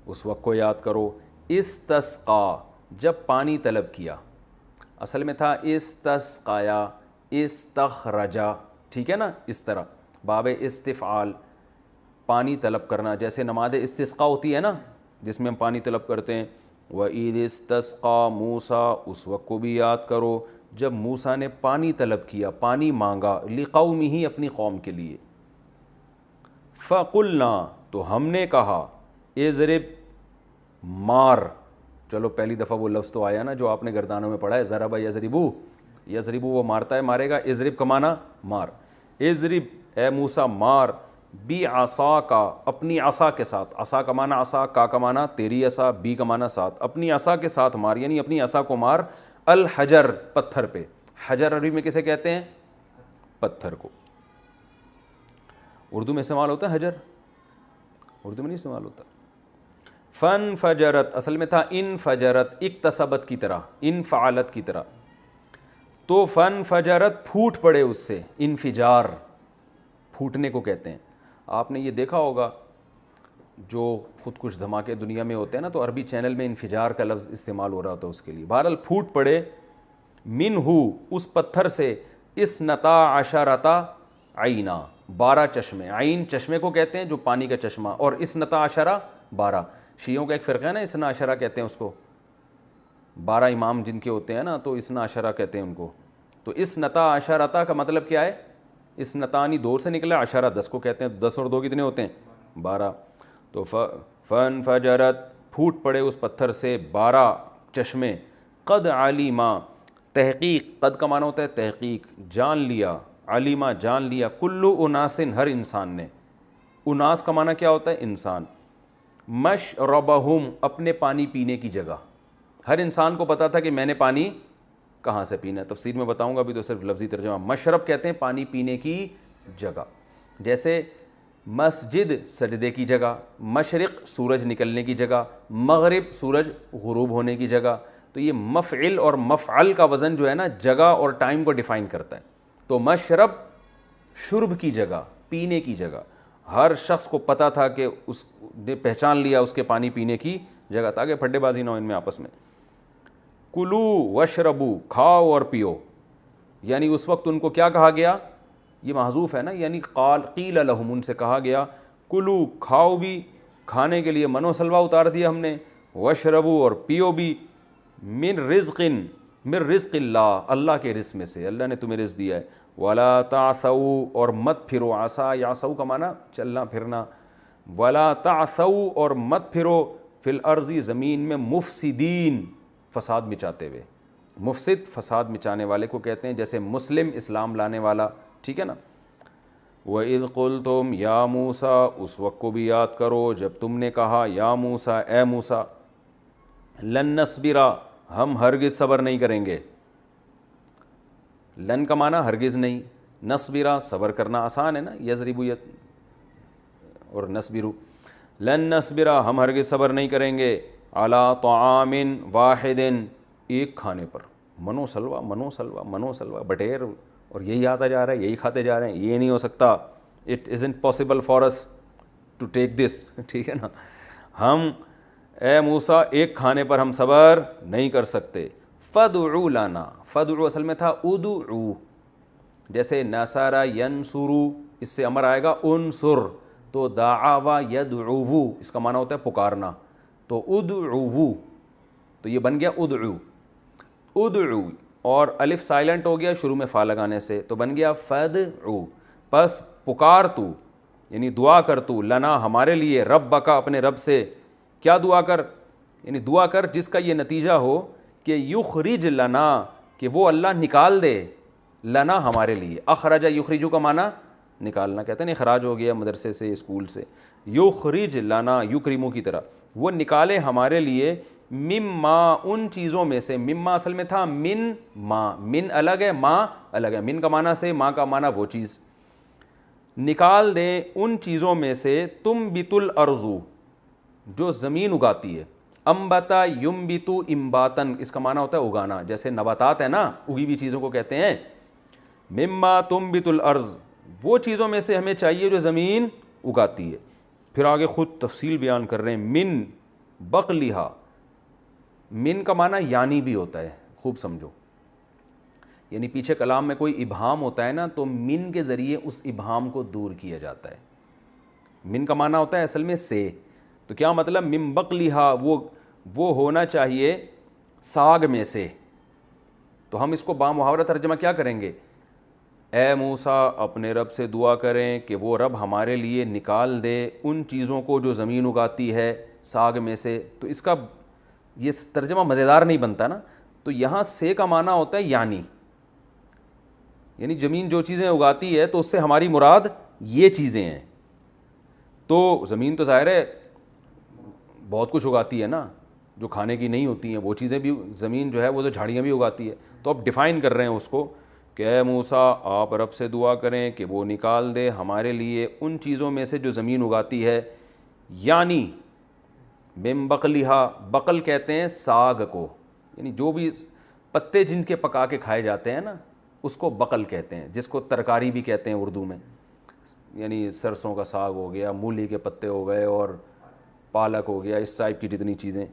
اس وقت کو یاد کرو. استسقا، جب پانی طلب کیا، اصل میں تھا استسقایا، استخرجا، ٹھیک ہے نا، اس طرح باب استفعال، پانی طلب کرنا. جیسے نماز استسقا ہوتی ہے نا جس میں ہم پانی طلب کرتے ہیں. وَإِذِ اسْتَسْقَىٰ مُوسَىٰ، اس وقت کو بھی یاد کرو جب موسیٰ نے پانی طلب کیا، پانی مانگا، لِقَوْمِهِ، اپنی قوم کے لیے. فَقُلْنَا، تو ہم نے کہا، اضرب، مار. چلو پہلی دفعہ وہ لفظ تو آیا نا جو آپ نے گردانوں میں پڑھا ہے، ضرب یضربو، یضربو وہ مارتا ہے، مارے گا. اضرب کا معنی مار. اضرب، اے موسیٰ مار بی عصا کا اپنی عصا کے ساتھ, عصا کا معنی عصا, کا معنی تیری عصا, بی کا معنی ساتھ, اپنی عصا کے ساتھ مار, یعنی اپنی عصا کو مار, الحجر پتھر پہ. حجر عربی میں کسے کہتے ہیں؟ پتھر کو. اردو میں استعمال ہوتا ہے حجر, اردو میں نہیں استعمال ہوتا. فن فجرت اصل میں تھا ان فجرت, اکتسبت کی طرح, ان فعلت کی طرح. تو فن فجرت پھوٹ پڑے اس سے, انفجار پھوٹنے کو کہتے ہیں. آپ نے یہ دیکھا ہوگا جو خود کچھ دھماکے دنیا میں ہوتے ہیں نا, تو عربی چینل میں انفجار کا لفظ استعمال ہو رہا ہوتا ہے اس کے لیے. بہرحال پھوٹ پڑے منہ اس پتھر سے, اثنتا عشرتا عینا 12 چشمے. عین چشمے کو کہتے ہیں جو پانی کا چشمہ, اور اثنتا عشرہ 12. شیعوں کا ایک فرقہ ہے نا اثنا عشرہ کہتے ہیں اس کو, 12 امام جن کے ہوتے ہیں نا, تو اثنا عشرہ کہتے ہیں ان کو. تو اثنتا عشرتا کا مطلب کیا ہے؟ اثنتانی 2 سے نکلا, عشرہ 10 کو کہتے ہیں. 10 اور 2 کتنے ہوتے ہیں؟ 12. تو فن فجرت پھوٹ پڑے اس پتھر سے 12 چشمے. قد علیما تحقیق, قد کا معنی ہوتا ہے تحقیق, جان لیا, علیما جان لیا, کلو اناسن ہر انسان نے. اناس کا معنی کیا ہوتا ہے؟ انسان. مشربہم اپنے پانی پینے کی جگہ, ہر انسان کو پتا تھا کہ میں نے پانی کہاں سے پینا ہے. تفسیر میں بتاؤں گا, ابھی تو صرف لفظی ترجمہ. مشرب کہتے ہیں پانی پینے کی جگہ, جیسے مسجد سجدے کی جگہ, مشرق سورج نکلنے کی جگہ, مغرب سورج غروب ہونے کی جگہ. تو یہ مفعل اور مفعل کا وزن جو ہے نا جگہ اور ٹائم کو ڈیفائن کرتا ہے. تو مشرب شرب کی جگہ, پینے کی جگہ. ہر شخص کو پتہ تھا کہ اس نے پہچان لیا اس کے پانی پینے کی جگہ, تاکہ پھڈے بازی نہ ہو ان میں آپس میں. کلو وشربو کھاؤ اور پیو, یعنی اس وقت ان کو کیا کہا گیا؟ یہ محذوف ہے نا, یعنی قیل لہم ان سے کہا گیا کلو کھاؤ بھی, کھانے کے لیے من و سلوہ اتار دیا ہم نے, وشربو اور پیو بھی, من رزق اللہ اللہ کے رزق میں سے, اللہ نے تمہیں رزق دیا ہے. ولا تعثوا اور مت پھرو, عصا یعصوا کا معنی چلنا پھرنا, ولا تعثوا اور مت پھرو, فی الارض زمین میں, مفسدین فساد مچاتے ہوئے. مفسد فساد مچانے والے کو کہتے ہیں, جیسے مسلم اسلام لانے والا, ٹھیک ہے نا. وَإِذْ قُلْتُمْ یا موسیٰ اس وقت کو بھی یاد کرو جب تم نے کہا یا موسیٰ اے موسیٰ, لن نصبر ہم ہرگز صبر نہیں کریں گے. لن کا معنی ہرگز نہیں, نصبر صبر کرنا آسان ہے نا, یضرب اور نصبر. لن نصبر ہم ہرگز صبر نہیں کریں گے, علی طعام واحد ایک کھانے پر, منو سلوا منو سلوا منو سلوا, بٹیر, اور یہی آتا جا رہا ہے, یہی کھاتے جا رہے ہیں, یہ نہیں ہو سکتا. It isn't possible for us to take this, ٹھیک ہے نا. ہم اے موسیٰ ایک کھانے پر ہم صبر نہیں کر سکتے. فدعو لنا, فدعو اصل میں تھا ادعو, جیسے نصر ینصرو, اس سے امر آئے گا انصر, تو دعا یدعو اس کا معنی ہوتا ہے پکارنا, تو ادعو, تو یہ بن گیا ادعو. ادعو اور الف سائلنٹ ہو گیا شروع میں فا لگانے سے, تو بن گیا فدعو. پس پکار تو, یعنی دعا کر تو, لنا ہمارے لیے, ربک اپنے رب سے. کیا دعا کر؟ یعنی دعا کر جس کا یہ نتیجہ ہو کہ یخرج لنا, کہ وہ اللہ نکال دے, لنا ہمارے لیے. اخرج یخرجو کا معنی نکالنا, کہتے ہیں اخراج ہو گیا مدرسے سے اسکول سے. یخرج لنا یکرمو کی طرح, وہ نکالے ہمارے لیے, مما ان چیزوں میں سے. مما اصل میں تھا من ما, من الگ ہے ما الگ ہے, من کا معنی سے, ما کا معنی وہ چیز. نکال دیں ان چیزوں میں سے, تم بت الارض جو زمین اگاتی ہے. امبتا یمبتو امباتن, اس کا معنی ہوتا ہے اگانا, جیسے نباتات ہے نا, اگی ہوئی چیزوں کو کہتے ہیں. مما تنبت الارض وہ چیزوں میں سے ہمیں چاہیے جو زمین اگاتی ہے. پھر آگے خود تفصیل بیان کر رہے ہیں, من بقلہا, من کا معنی یعنی بھی ہوتا ہے, خوب سمجھو. یعنی پیچھے کلام میں کوئی ابہام ہوتا ہے نا, تو من کے ذریعے اس ابہام کو دور کیا جاتا ہے. من کا معنی ہوتا ہے اصل میں سے, تو کیا مطلب من بقلہا, وہ ہونا چاہیے ساگ میں سے. تو ہم اس کو بامحاورہ ترجمہ کیا کریں گے؟ اے موسیٰ اپنے رب سے دعا کریں کہ وہ رب ہمارے لیے نکال دے ان چیزوں کو جو زمین اگاتی ہے ساگ میں سے. تو اس کا یہ ترجمہ مزیدار نہیں بنتا نا. تو یہاں سے کا معنی ہوتا ہے یعنی زمین جو چیزیں اگاتی ہے تو اس سے ہماری مراد یہ چیزیں ہیں. تو زمین تو ظاہر ہے بہت کچھ اگاتی ہے نا, جو کھانے کی نہیں ہوتی ہیں وہ چیزیں بھی زمین جو ہے وہ تو جھاڑیاں بھی اگاتی ہے. تو اب ڈیفائن کر رہے ہیں اس کو کہ اے موسیٰ آپ رب سے دعا کریں کہ وہ نکال دے ہمارے لیے ان چیزوں میں سے جو زمین اگاتی ہے, یعنی من بقلہا, بقل کہتے ہیں ساگ کو, یعنی جو بھی پتے جن کے پکا کے کھائے جاتے ہیں نا اس کو بقل کہتے ہیں, جس کو ترکاری بھی کہتے ہیں اردو میں. یعنی سرسوں کا ساگ ہو گیا, مولی کے پتے ہو گئے, اور پالک ہو گیا, اس ٹائپ کی جتنی چیزیں,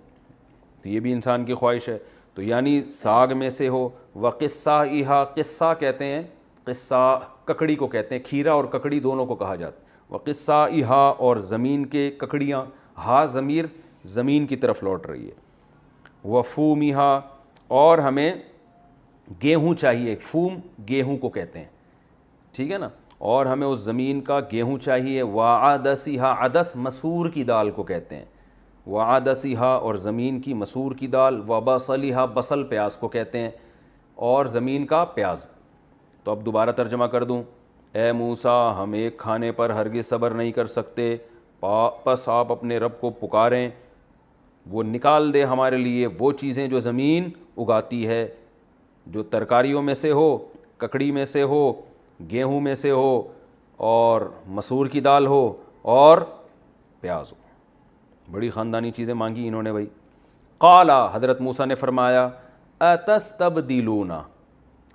تو یہ بھی انسان کی خواہش ہے. تو یعنی ساگ میں سے ہو. وقصائہا, قصہ کہتے ہیں, قصہ ککڑی کو کہتے ہیں, کھیرا اور ککڑی دونوں کو کہا جاتا ہے. وقصائہا, اور زمین کے ککڑیاں, ہا ضمیر زمین کی طرف لوٹ رہی ہے. وفومہا, اور ہمیں گیہوں چاہیے, فوم گیہوں کو کہتے ہیں, ٹھیک ہے نا, اور ہمیں اس زمین کا گیہوں چاہیے. وعدسہا, عدس مسور کی دال کو کہتے ہیں, وعدسہا, اور زمین کی مسور کی دال. وبصلہا, بصل پیاز کو کہتے ہیں, اور زمین کا پیاز. تو اب دوبارہ ترجمہ کر دوں. اے موسیٰ ہم ایک کھانے پر ہرگز صبر نہیں کر سکتے, پس آپ اپنے رب کو پکاریں وہ نکال دے ہمارے لیے وہ چیزیں جو زمین اگاتی ہے, جو ترکاریوں میں سے ہو, ککڑی میں سے ہو, گیہوں میں سے ہو, اور مسور کی دال ہو, اور پیاز ہو. بڑی خاندانی چیزیں مانگی انہوں نے بھائی. قالا, حضرت موسیٰ نے فرمایا, اتستبدلون,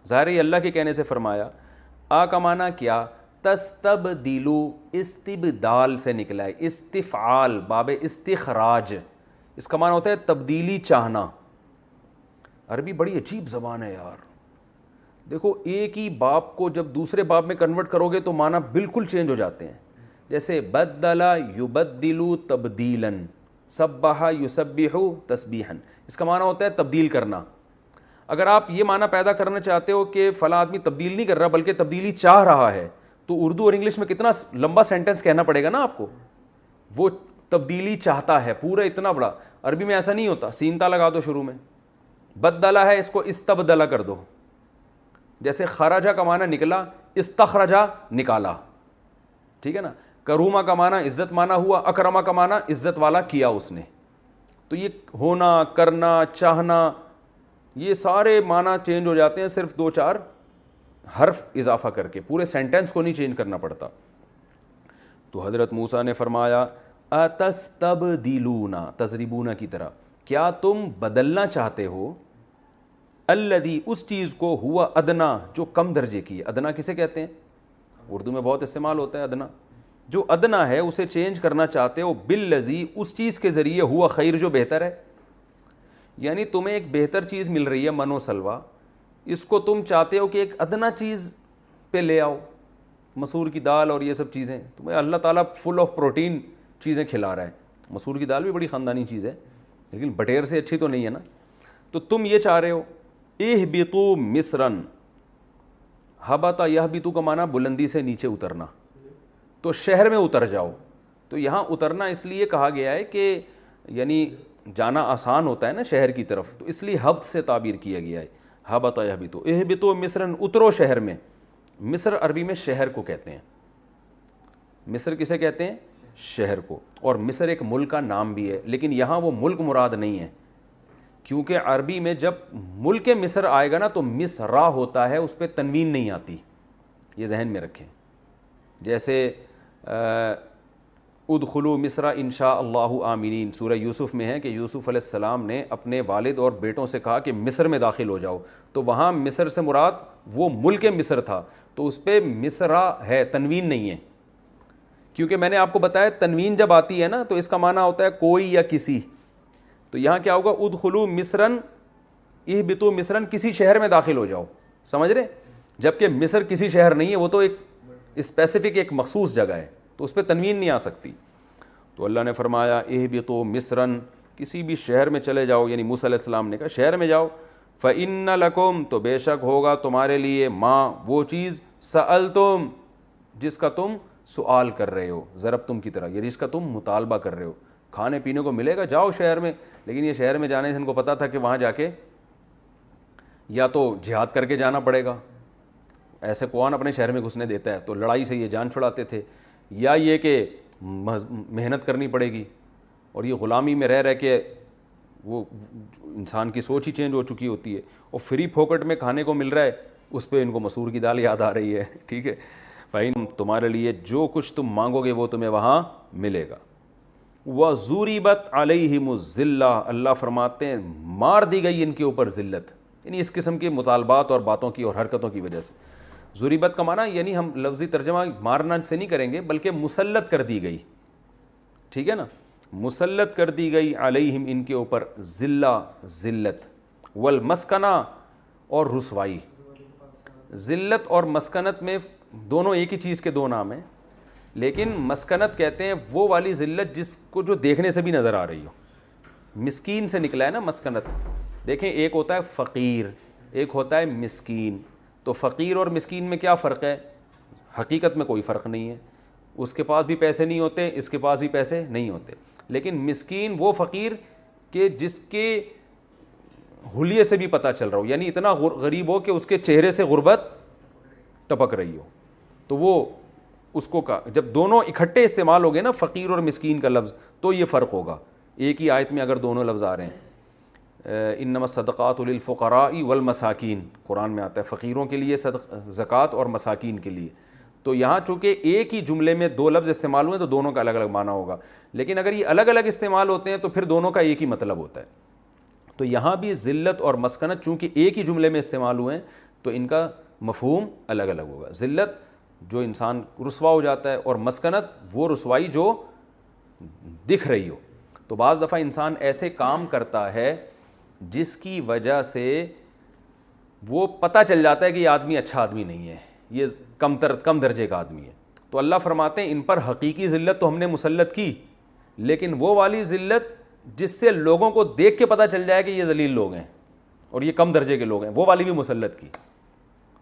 ظاہر یہ اللہ کے کہنے سے فرمایا. آ کا معنی کیا, تستبدلو, استبدال سے نکلا ہے, استفعال باب استخراج, اس کا معنی ہوتا ہے تبدیلی چاہنا. عربی بڑی عجیب زبان ہے یار. دیکھو ایک ہی باب کو جب دوسرے باب میں کنورٹ کرو گے تو معنی بالکل چینج ہو جاتے ہیں. جیسے بدل یبدلو تبدیلا, سبح یسبح تسبیحا, اس کا معنی ہوتا ہے تبدیل کرنا. اگر آپ یہ معنی پیدا کرنا چاہتے ہو کہ فلاں آدمی تبدیل نہیں کر رہا بلکہ تبدیلی چاہ رہا ہے, تو اردو اور انگلش میں کتنا لمبا سینٹنس کہنا پڑے گا نا آپ کو. وہ تبدیلی چاہتا ہے, پورا اتنا بڑا. عربی میں ایسا نہیں ہوتا, سینتا لگا دو شروع میں. بدلہ ہے, اس کو استبدلہ کر دو. جیسے خرجہ کا معنی نکلا, استخرجہ نکالا, ٹھیک ہے نا. کرومہ کا معنی عزت مانا ہوا, اکرمہ کا معنی عزت والا کیا اس نے. تو یہ ہونا, کرنا, چاہنا, یہ سارے معنی چینج ہو جاتے ہیں صرف 2-4 حرف اضافہ کر کے, پورے سینٹنس کو نہیں چینج کرنا پڑتا. تو حضرت موسیٰ نے فرمایا اتستبدلون, تضربون کی طرح, کیا تم بدلنا چاہتے ہو, الذی, اس چیز کو, ہوا ادنا, جو کم درجے کی ہے. ادنا کسے کہتے ہیں, اردو میں بہت استعمال ہوتا ہے ادنا. جو ادنا ہے اسے چینج کرنا چاہتے ہو, بالذی, اس چیز کے ذریعے, ہوا خیر, جو بہتر ہے. یعنی تمہیں ایک بہتر چیز مل رہی ہے من و سلوا, اس کو تم چاہتے ہو کہ ایک ادنا چیز پہ لے آؤ, مسور کی دال اور یہ سب چیزیں. تمہیں اللہ تعالیٰ فل آف پروٹین چیزیں کھلا رہا ہے. مسور کی دال بھی بڑی خاندانی چیز ہے لیکن بٹیر سے اچھی تو نہیں ہے نا. تو تم یہ چاہ رہے ہو, اہبطوا مصرن, ہبط یہبط کا معنی بلندی سے نیچے اترنا, تو شہر میں اتر جاؤ. تو یہاں اترنا اس لیے کہا گیا ہے کہ یعنی جانا آسان ہوتا ہے نا شہر کی طرف, تو اس لیے ہبط سے تعبیر کیا گیا ہے. ہبط یہبط, اہبطوا مصرن, اترو شہر میں. مصر عربی میں شہر کو کہتے ہیں. مصر کسے کہتے ہیں, شہر کو. اور مصر ایک ملک کا نام بھی ہے, لیکن یہاں وہ ملک مراد نہیں ہے, کیونکہ عربی میں جب ملک مصر آئے گا نا تو مصرا ہوتا ہے, اس پہ تنوین نہیں آتی, یہ ذہن میں رکھیں. جیسے ادخلوا مصر انشاء اللہ آمنین, سورہ یوسف میں ہے کہ یوسف علیہ السلام نے اپنے والد اور بیٹوں سے کہا کہ مصر میں داخل ہو جاؤ, تو وہاں مصر سے مراد وہ ملک مصر تھا, تو اس پہ مصرا ہے, تنوین نہیں ہے. کیونکہ میں نے آپ کو بتایا تنوین جب آتی ہے نا تو اس کا معنی ہوتا ہے کوئی یا کسی. تو یہاں کیا ہوگا, ادخلوا مصرن, اہبطوا مصرن, کسی شہر میں داخل ہو جاؤ, سمجھ رہے. جبکہ مصر کسی شہر نہیں ہے, وہ تو ایک اسپیسیفک ایک مخصوص جگہ ہے, تو اس پہ تنوین نہیں آ سکتی. تو اللہ نے فرمایا اہبطوا مصرن, کسی بھی شہر میں چلے جاؤ, یعنی موسیٰ علیہ السلام نے کہا شہر میں جاؤ. فإن لکم, تو بے شک ہوگا تمہارے لیے, ما, وہ چیز, سألتم, جس کا تم سوال کر رہے ہو, ضربتم کی طرح, یعنی جس کا تم مطالبہ کر رہے ہو. کھانے پینے کو ملے گا, جاؤ شہر میں. لیکن یہ شہر میں جانے سے ان کو پتا تھا کہ وہاں جا کے یا تو جہاد کر کے جانا پڑے گا, ایسے کون اپنے شہر میں گھسنے دیتا ہے؟ تو لڑائی سے یہ جان چھڑاتے تھے، یا یہ کہ محنت کرنی پڑے گی، اور یہ غلامی میں رہ کے وہ انسان کی سوچ ہی چینج ہو چکی ہوتی ہے، اور فری پھوکٹ میں کھانے کو مل رہا ہے، اس پہ ان کو مسور کی دال یاد آ رہی ہے. ٹھیک ہے، فَإِن تمہارے لیے جو کچھ تم مانگو گے وہ تمہیں وہاں ملے گا. وَضُرِبَتْ عَلَيْهِمُ الذِّلَّةُ، اللہ فرماتے ہیں مار دی گئی ان کے اوپر ذلت، یعنی اس قسم کے مطالبات اور باتوں کی اور حرکتوں کی وجہ سے. ضریبت کا معنی یعنی ہم لفظی ترجمہ مارنا سے نہیں کریں گے بلکہ مسلط کر دی گئی. ٹھیک ہے نا، مسلط کر دی گئی علیہم ان کے اوپر ذلہ ذلت، والمسکنہ اور رسوائی. ذلت اور مسکنت میں دونوں ایک ہی چیز کے دو نام ہیں، لیکن مسکنت کہتے ہیں وہ والی ذلت جس کو جو دیکھنے سے بھی نظر آ رہی ہو. مسکین سے نکلا ہے نا مسکنت. دیکھیں ایک ہوتا ہے فقیر، ایک ہوتا ہے مسکین. تو فقیر اور مسکین میں کیا فرق ہے؟ حقیقت میں کوئی فرق نہیں ہے، اس کے پاس بھی پیسے نہیں ہوتے، اس کے پاس بھی پیسے نہیں ہوتے. لیکن مسکین وہ فقیر کہ جس کے حلیے سے بھی پتہ چل رہا ہو، یعنی اتنا غریب ہو کہ اس کے چہرے سے غربت ٹپک رہی ہو. تو وہ اس کو جب دونوں اکٹھے استعمال ہو گئے نا، فقیر اور مسکین کا لفظ، تو یہ فرق ہوگا. ایک ہی آیت میں اگر دونوں لفظ آ رہے ہیں، انما الصدقات للفقراء والمساکین، قرآن میں آتا ہے فقیروں کے لیے زکوٰۃ اور مساکین کے لیے. تو یہاں چونکہ ایک ہی جملے میں دو لفظ استعمال ہوئے تو دونوں کا الگ الگ معنی ہوگا، لیکن اگر یہ الگ الگ استعمال ہوتے ہیں تو پھر دونوں کا ایک ہی مطلب ہوتا ہے. تو یہاں بھی ذلت اور مسکنت چونکہ ایک ہی جملے میں استعمال ہوئے ہیں تو ان کا مفہوم الگ الگ ہوگا. ذلت جو انسان رسوا ہو جاتا ہے، اور مسکنت وہ رسوائی جو دکھ رہی ہو. تو بعض دفعہ انسان ایسے کام کرتا ہے جس کی وجہ سے وہ پتہ چل جاتا ہے کہ یہ آدمی اچھا آدمی نہیں ہے، یہ کم درجے کا آدمی ہے. تو اللہ فرماتے ہیں ان پر حقیقی ذلت تو ہم نے مسلط کی، لیکن وہ والی ذلت جس سے لوگوں کو دیکھ کے پتہ چل جائے کہ یہ ذلیل لوگ ہیں اور یہ کم درجے کے لوگ ہیں، وہ والی بھی مسلط کی.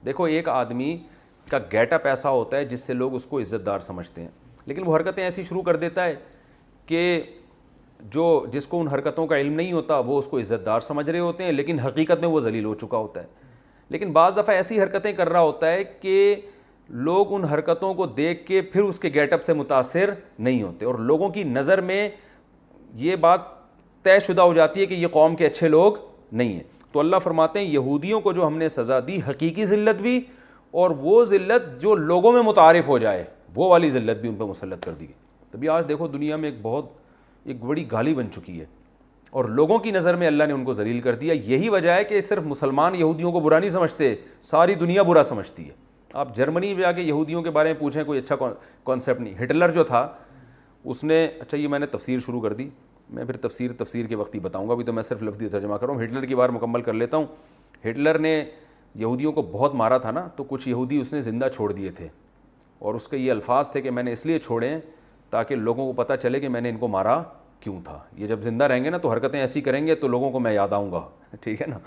دیکھو ایک آدمی کا گیٹ اپ ایسا ہوتا ہے جس سے لوگ اس کو عزت دار سمجھتے ہیں، لیکن وہ حرکتیں ایسی شروع کر دیتا ہے کہ جس کو ان حرکتوں کا علم نہیں ہوتا وہ اس کو عزت دار سمجھ رہے ہوتے ہیں، لیکن حقیقت میں وہ ذلیل ہو چکا ہوتا ہے. لیکن بعض دفعہ ایسی حرکتیں کر رہا ہوتا ہے کہ لوگ ان حرکتوں کو دیکھ کے پھر اس کے گیٹ اپ سے متاثر نہیں ہوتے، اور لوگوں کی نظر میں یہ بات طے شدہ ہو جاتی ہے کہ یہ قوم کے اچھے لوگ نہیں ہیں. تو اللہ فرماتے ہیں یہودیوں کو جو ہم نے سزا دی، حقیقی ذلت بھی اور وہ ذلت جو لوگوں میں متعارف ہو جائے وہ والی ذلت بھی ان پہ مسلط کر دی گئی. تبھی آج دیکھو دنیا میں ایک بڑی گالی بن چکی ہے، اور لوگوں کی نظر میں اللہ نے ان کو ذلیل کر دیا. یہی وجہ ہے کہ صرف مسلمان یہودیوں کو برا نہیں سمجھتے، ساری دنیا برا سمجھتی ہے. آپ جرمنی میں جا کے یہودیوں کے بارے میں پوچھیں، کوئی اچھا کانسیپٹ نہیں. ہٹلر جو تھا اس نے، اچھا یہ میں نے تفسیر شروع کر دی، میں پھر تفسیر کے وقت ہی بتاؤں گا، ابھی تو میں صرف لفظی ترجمہ کر رہا ہوں. ہٹلر کی بار مکمل کر لیتا ہوں. ہٹلر نے یہودیوں کو بہت مارا تھا نا، تو کچھ یہودی اس نے زندہ چھوڑ دیے تھے، اور اس کے یہ الفاظ تھے کہ میں نے اس لیے چھوڑے ہیں تاکہ لوگوں کو پتہ چلے کہ میں نے ان کو مارا کیوں تھا. یہ جب زندہ رہیں گے نا تو حرکتیں ایسی کریں گے تو لوگوں کو میں یاد آؤں گا. ٹھیک ہے نا.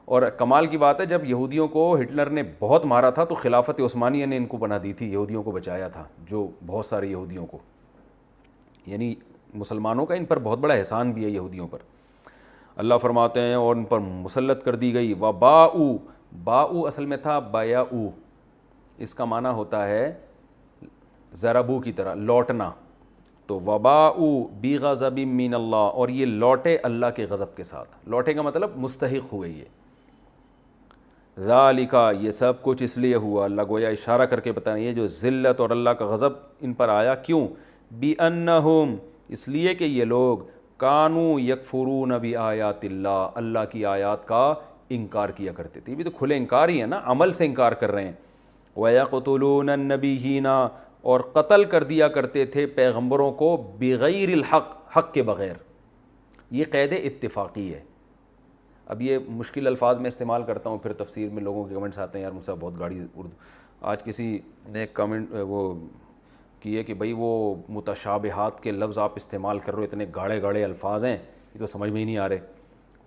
اور کمال کی بات ہے جب یہودیوں کو ہٹلر نے بہت مارا تھا تو خلافت عثمانیہ نے ان کو پناہ دی تھی، یہودیوں کو بچایا تھا، جو بہت سارے یہودیوں کو، یعنی مسلمانوں کا ان پر بہت بڑا احسان بھی ہے یہودیوں پر. اللہ فرماتے ہیں اور ان پر مسلط کر دی گئی. وباؤ، باؤ اصل میں تھا بیاؤ، اس کا معنی ہوتا ہے ضربو کی طرح لوٹنا. تو وباؤ بغضب من اللہ، اور یہ لوٹے اللہ کے غضب کے ساتھ. لوٹے کا مطلب مستحق ہوئے. یہ ذالک، یہ سب کچھ اس لیے ہوا، اللہ گویا اشارہ کر کے بتائیں یہ جو ذلت اور اللہ کا غضب ان پر آیا کیوں؟ بِأَنَّهُمْ، اس لیے کہ یہ لوگ کانوا یکفرون بآیات اللہ، اللہ کی آیات کا انکار کیا کرتے تھے. یہ بھی تو کھلے انکار ہی ہے نا، عمل سے انکار کر رہے ہیں. وَيَقْتُلُونَ النَّبِيِّينَ، اور قتل کر دیا کرتے تھے پیغمبروں کو بغیر الحق، حق کے بغیر. یہ قید اتفاقی ہے. اب یہ مشکل الفاظ میں استعمال کرتا ہوں، پھر تفسیر میں لوگوں کے کمنٹس آتے ہیں یار مجھ سے بہت گاڑی اردو. آج کسی نے کمنٹ وہ کیے کہ بھائی وہ متشابہات کے لفظ آپ استعمال کر رہے ہو، اتنے گاڑے گاڑے الفاظ ہیں یہ تو سمجھ میں ہی نہیں آ رہے.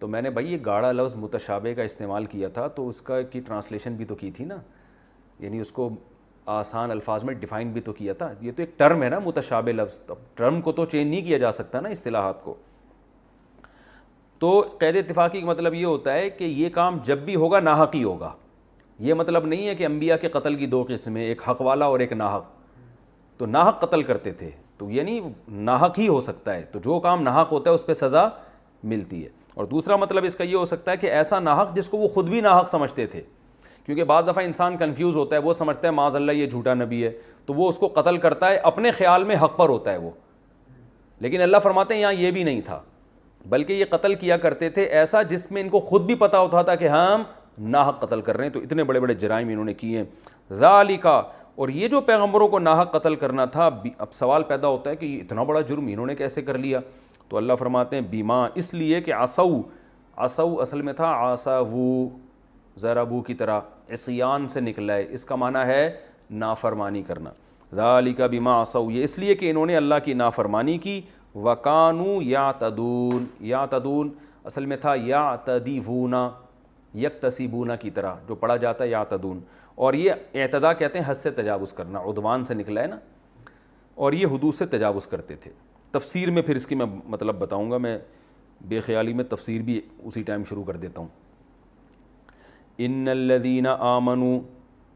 تو میں نے بھائی یہ گاڑا لفظ متشابہ کا استعمال کیا تھا تو اس کا کی ٹرانسلیشن بھی تو کی تھی نا، یعنی اس کو آسان الفاظ میں ڈیفائن بھی تو کیا تھا. یہ تو ایک ٹرم ہے نا متشابہ لفظ، ٹرم کو تو چینج نہیں کیا جا سکتا نا، اصطلاحات کو. تو قید اتفاقی کا مطلب یہ ہوتا ہے کہ یہ کام جب بھی ہوگا ناحق ہی ہوگا. یہ مطلب نہیں ہے کہ انبیاء کے قتل کی دو قسمیں، ایک حق والا اور ایک ناحق. تو ناحق قتل کرتے تھے، تو یعنی ناحق ہی ہو سکتا ہے، تو جو کام ناحق ہوتا ہے اس پہ سزا ملتی ہے. اور دوسرا مطلب اس کا یہ ہو سکتا ہے کہ ایسا ناحق جس کو وہ خود بھی ناحق سمجھتے تھے، کیونکہ بعض دفعہ انسان کنفیوز ہوتا ہے، وہ سمجھتا ہے معاذ اللہ یہ جھوٹا نبی ہے، تو وہ اس کو قتل کرتا ہے، اپنے خیال میں حق پر ہوتا ہے وہ. لیکن اللہ فرماتے ہیں یہاں یہ بھی نہیں تھا، بلکہ یہ قتل کیا کرتے تھے ایسا جس میں ان کو خود بھی پتہ ہوتا تھا کہ ہم ناحق قتل کر رہے ہیں. تو اتنے بڑے بڑے جرائم انہوں نے کیے ہیں. ذالک، اور یہ جو پیغمبروں کو ناحق قتل کرنا تھا، اب سوال پیدا ہوتا ہے کہ یہ اتنا بڑا جرم انہوں نے کیسے کر لیا؟ تو اللہ فرماتے ہیں بیما، اس لیے کہ عصو اصل میں تھا عصوا، ضربو کی طرح عصیان سے نکلا ہے، اس کا معنی ہے نافرمانی کرنا. ذالک بما عصوا، یہ اس لیے کہ انہوں نے اللہ کی نافرمانی کی. وکانوا یعتدون، یعتدون اصل میں تھا یعتدیون، یکتسبون کی طرح جو پڑھا جاتا ہے یعتدون. اور یہ اعتدا کہتے ہیں حد سے تجاوز کرنا، عدوان سے نکلا ہے نا، اور یہ حدود سے تجاوز کرتے تھے. تفسیر میں پھر اس کی میں مطلب بتاؤں گا، میں بے خیالی میں تفسیر بھی اسی ٹائم شروع کر دیتا ہوں. ان الذین آمنوا،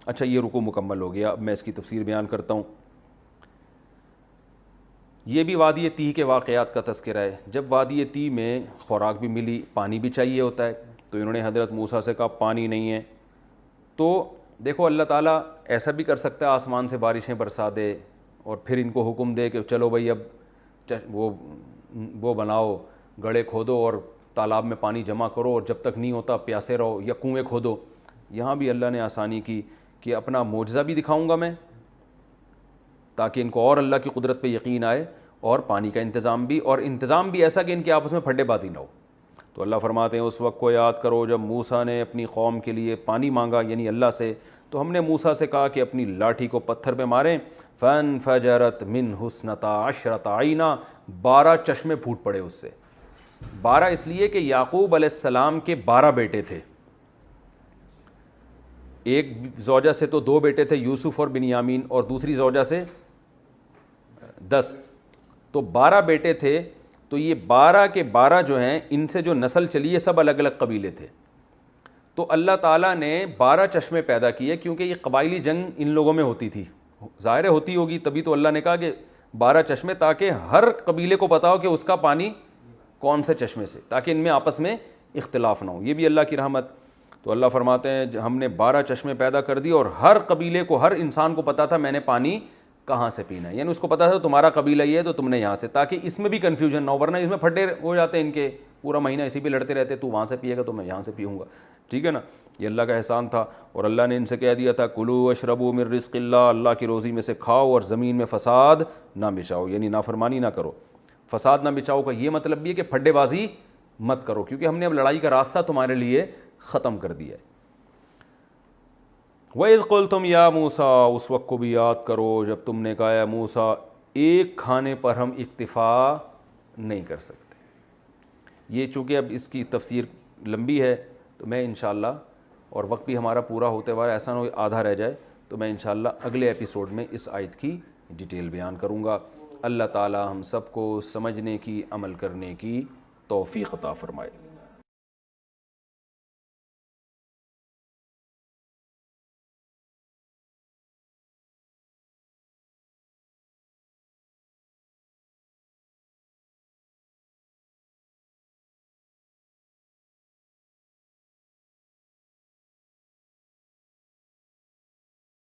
اچھا یہ رکوع مکمل ہو گیا، اب میں اس کی تفسیر بیان کرتا ہوں. یہ بھی وادی تیہ کے واقعات کا تذکرہ ہے. جب وادی تیہ میں خوراک بھی ملی، پانی بھی چاہیے ہوتا ہے، تو انہوں نے حضرت موسیٰ سے کہا پانی نہیں ہے. تو دیکھو اللہ تعالیٰ ایسا بھی کر سکتا ہے آسمان سے بارشیں برسا دے اور پھر ان کو حکم دے کہ چلو بھائی اب وہ بناؤ، گڑھے کھودو اور تالاب میں پانی جمع کرو، اور جب تک نہیں ہوتا پیاسے رہو، یا کنویں کھودو. یہاں بھی اللہ نے آسانی کی کہ اپنا معجزہ بھی دکھاؤں گا میں تاکہ ان کو اور اللہ کی قدرت پہ یقین آئے، اور پانی کا انتظام بھی ایسا کہ ان کے آپس میں پھڈے بازی نہ ہو. تو اللہ فرماتے ہیں اس وقت کو یاد کرو جب موسیٰ نے اپنی قوم کے لیے پانی مانگا، یعنی اللہ سے، تو ہم نے موسیٰ سے کہا کہ اپنی لاٹھی کو پتھر پہ ماریں. فانفجرت منہ اثنتا عشرۃ عینا، 12 چشمے پھوٹ پڑے اس سے. 12 اس لیے کہ یعقوب علیہ السلام کے 12 بیٹے تھے، ایک زوجہ سے تو 2 بیٹے تھے یوسف اور بنیامین، اور دوسری زوجہ سے 10، تو 12 بیٹے تھے. تو یہ 12 کے 12 جو ہیں ان سے جو نسل چلی ہے سب الگ الگ قبیلے تھے. تو اللہ تعالیٰ نے 12 چشمے پیدا کیے، کیونکہ یہ قبائلی جنگ ان لوگوں میں ہوتی تھی، ظاہر ہوتی ہوگی، تبھی تو اللہ نے کہا کہ 12 چشمے، تاکہ ہر قبیلے کو پتا ہو کہ اس کا پانی کون سے چشمے سے، تاکہ ان میں آپس میں اختلاف نہ ہو. یہ بھی اللہ کی رحمت. تو اللہ فرماتے ہیں ہم نے 12 چشمے پیدا کر دی، اور ہر قبیلے کو، ہر انسان کو پتا تھا میں نے پانی کہاں سے پینا ہے، یعنی اس کو پتا تھا تمہارا قبیلہ یہ ہے تو تم نے یہاں سے، تاکہ اس میں بھی کنفیوژن نہ ہو، ورنہ اس میں پھٹے ہو جاتے ہیں ان کے، پورا مہینہ اسی پہ لڑتے رہتے، تو وہاں سے پیے گا تو میں یہاں سے پیوں گا. ٹھیک ہے نا، یہ اللہ کا احسان تھا. اور اللہ نے ان سے کہہ دیا تھا کلوا واشربوا من رزق اللہ، اللہ کی روزی میں سے کھاؤ اور زمین میں فساد نہ بچاؤ، یعنی نافرمانی نہ کرو. فساد نہ بچاؤ کا یہ مطلب بھی ہے کہ پھڈے بازی مت کرو، کیونکہ ہم نے اب لڑائی کا راستہ تمہارے لیے ختم کر دیا ہے. وَإِذْ قُلْتُمْ يَا مُوسَىٰ، اس وقت کو بھی یاد کرو جب تم نے کہا یا موسیٰ ایک کھانے پر ہم اکتفا نہیں کر سکتے. یہ چونکہ اب اس کی تفسیر لمبی ہے تو میں انشاءاللہ، اور وقت بھی ہمارا پورا ہوتے ہوئے ایسا نہ ہو آدھا رہ جائے، تو میں انشاءاللہ اگلے ایپیسوڈ میں اس آیت کی ڈیٹیل بیان کروں گا. اللہ تعالی ہم سب کو سمجھنے کی، عمل کرنے کی توفیق عطا فرمائے.